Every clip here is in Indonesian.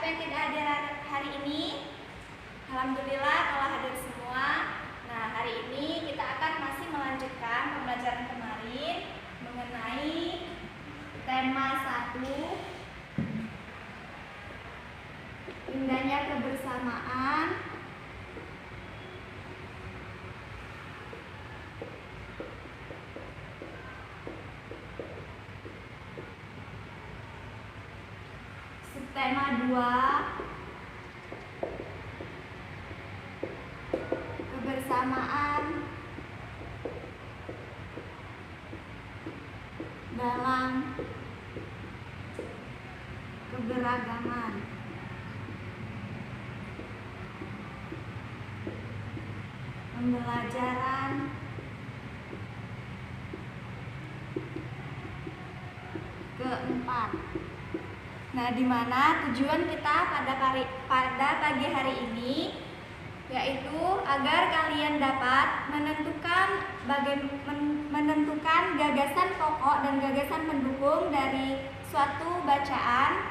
yang tidak hadir hari ini? Alhamdulillah telah hadir semua. Nah, hari ini kita akan masih melanjutkan pembelajaran kemarin mengenai tema 1, indahnya kebersamaan. Tema 2, kebersamaan dalam keberagaman. Pembelajaran keempat. Nah, di mana tujuan kita pada pagi hari ini yaitu agar kalian dapat menentukan gagasan pokok dan gagasan pendukung dari suatu bacaan,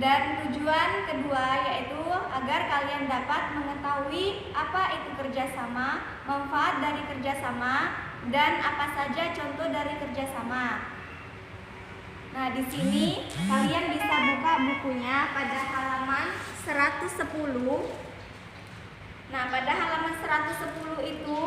dan tujuan kedua yaitu agar kalian dapat mengetahui apa itu kerjasama, manfaat dari kerjasama, dan apa saja contoh dari kerjasama. Nah, di sini kalian bisa buka bukunya pada halaman 110. Nah, pada halaman 110 itu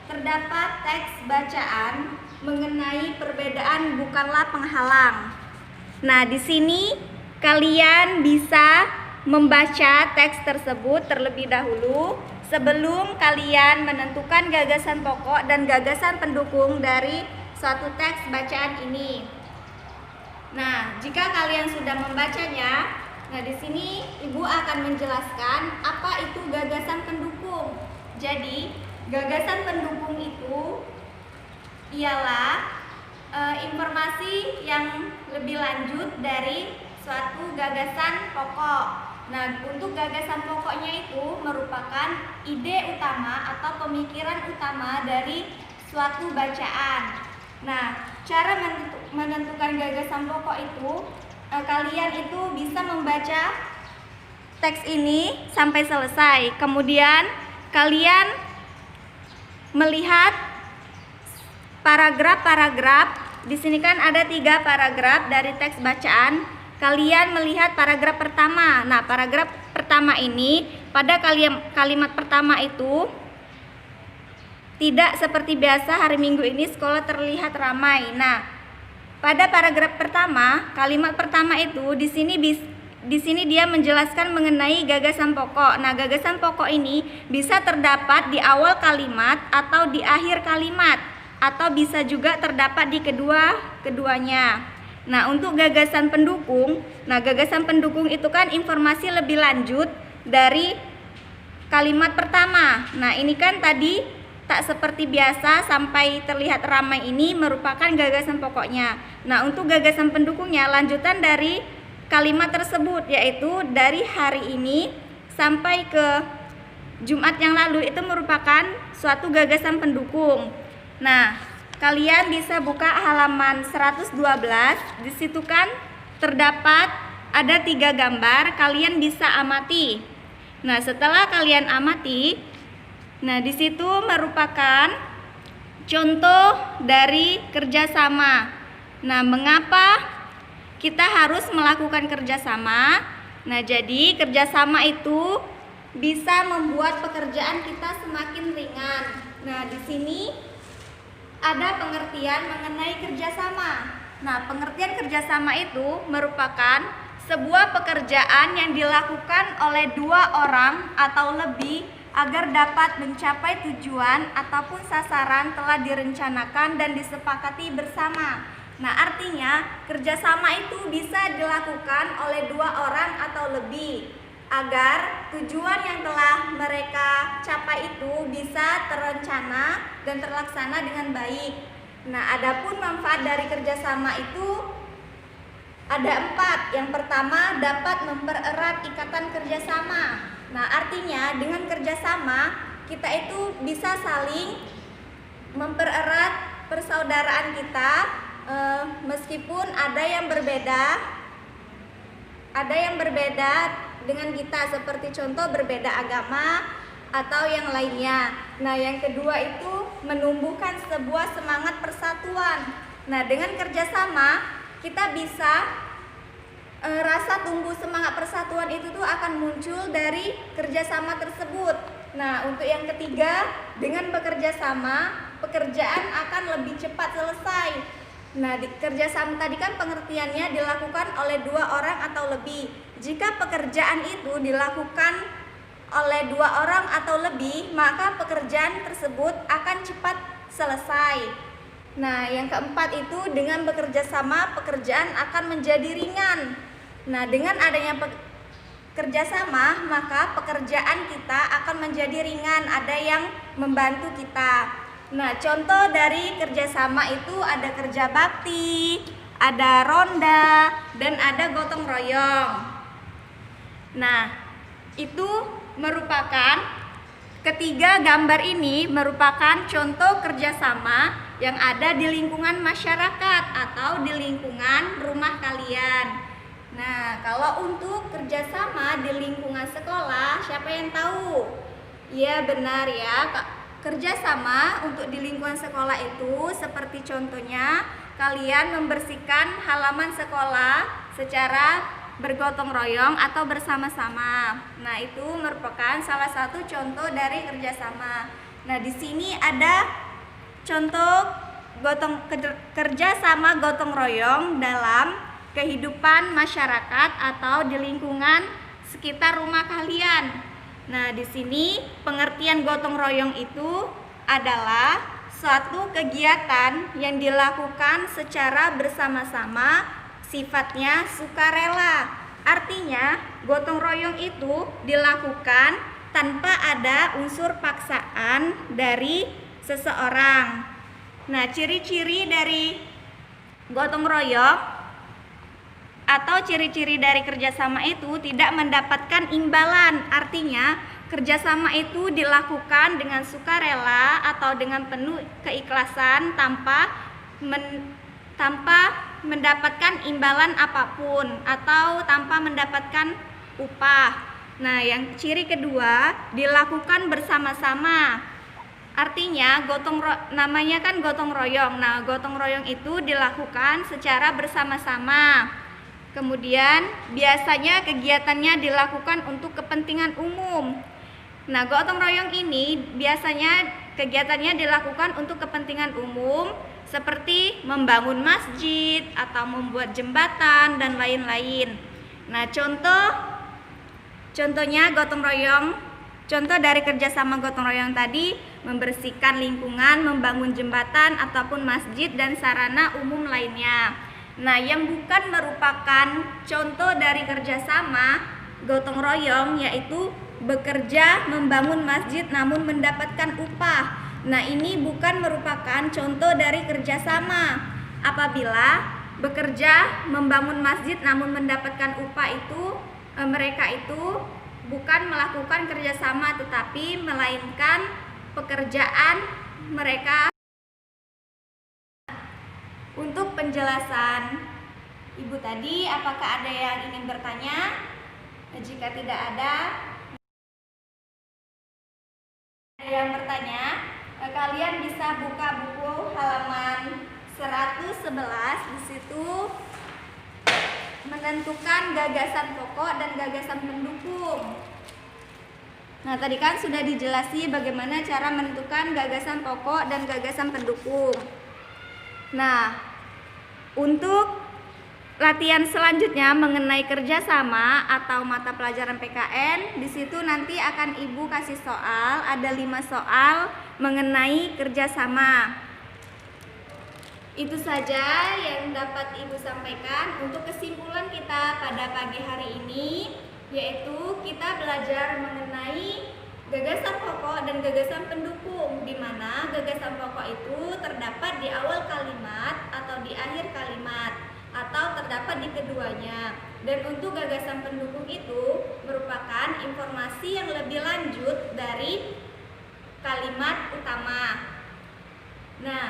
terdapat teks bacaan mengenai perbedaan bukanlah penghalang. Nah, di sini kalian bisa membaca teks tersebut terlebih dahulu sebelum kalian menentukan gagasan pokok dan gagasan pendukung dari suatu teks bacaan ini. Nah, jika kalian sudah membacanya, nah di sini Ibu akan menjelaskan apa itu gagasan pendukung. Jadi, gagasan pendukung itu ialah informasi yang lebih lanjut dari suatu gagasan pokok. Nah, untuk gagasan pokoknya itu merupakan ide utama atau pemikiran utama dari suatu bacaan. Nah, cara menentukan gagasan pokok itu, kalian itu bisa membaca teks ini sampai selesai. Kemudian kalian melihat paragraf-paragraf. Di sini kan ada 3 paragraf dari teks bacaan. Kalian melihat paragraf pertama. Nah, paragraf pertama ini pada kalimat pertama itu, tidak seperti biasa hari Minggu ini sekolah terlihat ramai. Nah, pada paragraf pertama, kalimat pertama itu di sini dia menjelaskan mengenai gagasan pokok. Nah, gagasan pokok ini bisa terdapat di awal kalimat atau di akhir kalimat, atau bisa juga terdapat di keduanya. Nah, untuk gagasan pendukung, gagasan pendukung itu kan informasi lebih lanjut dari kalimat pertama. Nah, ini kan tadi tak seperti biasa sampai terlihat ramai ini merupakan gagasan pokoknya. Nah, untuk gagasan pendukungnya lanjutan dari kalimat tersebut, yaitu dari hari ini sampai ke Jumat yang lalu, itu merupakan suatu gagasan pendukung. Nah, kalian bisa buka halaman 112. Di situ kan terdapat ada 3 gambar, kalian bisa amati. Nah, setelah kalian amati, nah, di situ merupakan contoh dari kerjasama. Nah, mengapa kita harus melakukan kerjasama? Nah, jadi kerjasama itu bisa membuat pekerjaan kita semakin ringan. Nah, di sini ada pengertian mengenai kerjasama. Nah, pengertian kerjasama itu merupakan sebuah pekerjaan yang dilakukan oleh 2 orang atau lebih agar dapat mencapai tujuan ataupun sasaran telah direncanakan dan disepakati bersama. Nah, artinya kerjasama itu bisa dilakukan oleh 2 orang atau lebih agar tujuan yang telah mereka capai itu bisa terencana dan terlaksana dengan baik. Nah, adapun manfaat dari kerjasama itu ada 4. Yang pertama, dapat mempererat ikatan kerjasama. Nah, artinya dengan kerjasama kita itu bisa saling mempererat persaudaraan kita, meskipun ada yang berbeda dengan kita, seperti contoh berbeda agama atau yang lainnya. Nah, yang kedua itu menumbuhkan sebuah semangat persatuan. Nah, dengan kerjasama kita bisa rasa tumbuh semangat persatuan itu tuh akan muncul dari kerjasama tersebut. Nah, untuk yang ketiga, dengan bekerja sama, pekerjaan akan lebih cepat selesai. Nah, di kerjasama tadi kan pengertiannya dilakukan oleh 2 orang atau lebih. Jika pekerjaan itu dilakukan oleh 2 orang atau lebih, maka pekerjaan tersebut akan cepat selesai. Nah, yang keempat itu dengan bekerja sama, pekerjaan akan menjadi ringan. Nah, dengan adanya kerjasama, maka pekerjaan kita akan menjadi ringan, ada yang membantu kita. Nah, contoh dari kerjasama itu ada kerja bakti, ada ronda, dan ada gotong royong. Nah, itu merupakan ketiga gambar ini merupakan contoh kerjasama yang ada di lingkungan masyarakat atau di lingkungan rumah kalian. Nah, kalau untuk kerjasama di lingkungan sekolah, siapa yang tahu? Ya, benar ya, kerjasama untuk di lingkungan sekolah itu seperti contohnya kalian membersihkan halaman sekolah secara bergotong royong atau bersama-sama. Nah, itu merupakan salah satu contoh dari kerjasama. Nah, di sini ada contoh kerjasama gotong royong dalam kehidupan masyarakat atau di lingkungan sekitar rumah kalian. Nah, di sini pengertian gotong royong itu adalah suatu kegiatan yang dilakukan secara bersama-sama, sifatnya sukarela. Artinya, gotong royong itu dilakukan tanpa ada unsur paksaan dari seseorang. Nah, ciri-ciri dari gotong royong atau ciri-ciri dari kerjasama itu tidak mendapatkan imbalan. Artinya kerjasama itu dilakukan dengan sukarela atau dengan penuh keikhlasan tanpa mendapatkan imbalan apapun atau tanpa mendapatkan upah. Nah, yang ciri kedua dilakukan bersama-sama. Artinya namanya kan gotong royong. Nah, gotong royong itu dilakukan secara bersama-sama. Kemudian biasanya kegiatannya dilakukan untuk kepentingan umum. Nah, gotong royong ini biasanya kegiatannya dilakukan untuk kepentingan umum seperti membangun masjid atau membuat jembatan dan lain-lain. Nah, contohnya gotong royong, contoh dari kerjasama gotong royong tadi membersihkan lingkungan, membangun jembatan ataupun masjid dan sarana umum lainnya. Nah, yang bukan merupakan contoh dari kerjasama gotong royong yaitu bekerja membangun masjid namun mendapatkan upah. Nah, ini bukan merupakan contoh dari kerjasama. Apabila bekerja membangun masjid namun mendapatkan upah itu, mereka itu bukan melakukan kerjasama tetapi melainkan pekerjaan mereka. Untuk penjelasan Ibu tadi, apakah ada yang ingin bertanya? Jika tidak ada yang bertanya, kalian bisa buka buku halaman 111. Di situ menentukan gagasan pokok dan gagasan pendukung. Nah, tadi kan sudah dijelasi bagaimana cara menentukan gagasan pokok dan gagasan pendukung. Nah, untuk latihan selanjutnya mengenai kerjasama atau mata pelajaran PKN, di situ nanti akan Ibu kasih soal, ada 5 soal mengenai kerjasama. Itu saja yang dapat Ibu sampaikan. Untuk kesimpulan kita pada pagi hari ini, yaitu kita belajar mengenai gagasan pokok dan gagasan pendukung, di mana gagasan pokok itu terdapat di awal kalimat atau di akhir kalimat atau terdapat di keduanya. Dan untuk gagasan pendukung itu merupakan informasi yang lebih lanjut dari kalimat utama. Nah,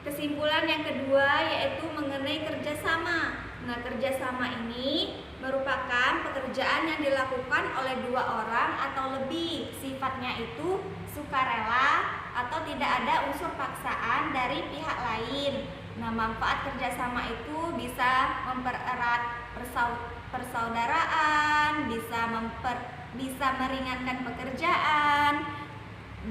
kesimpulan yang kedua yaitu mengenai kerjasama. Nah, kerjasama ini merupakan pekerjaan yang dilakukan oleh dua orang atau lebih. Sifatnya itu sukarela atau tidak ada unsur paksaan dari pihak lain. Nah, manfaat kerjasama itu bisa mempererat persaudaraan, bisa meringankan pekerjaan,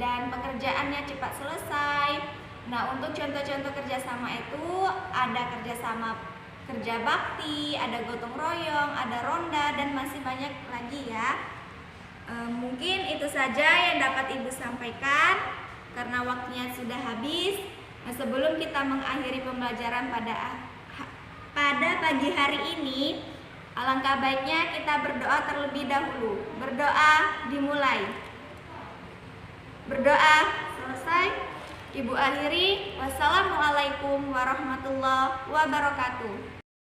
dan pekerjaannya cepat selesai. Nah, untuk contoh-contoh kerjasama itu ada kerja bakti, ada gotong royong, ada ronda, dan masih banyak lagi ya. Mungkin itu saja yang dapat Ibu sampaikan karena waktunya sudah habis. Nah, sebelum kita mengakhiri pembelajaran pada pagi hari ini, alangkah baiknya kita berdoa terlebih dahulu. Berdoa dimulai. Berdoa selesai, Ibu akhiri. Wassalamualaikum warahmatullahi wabarakatuh.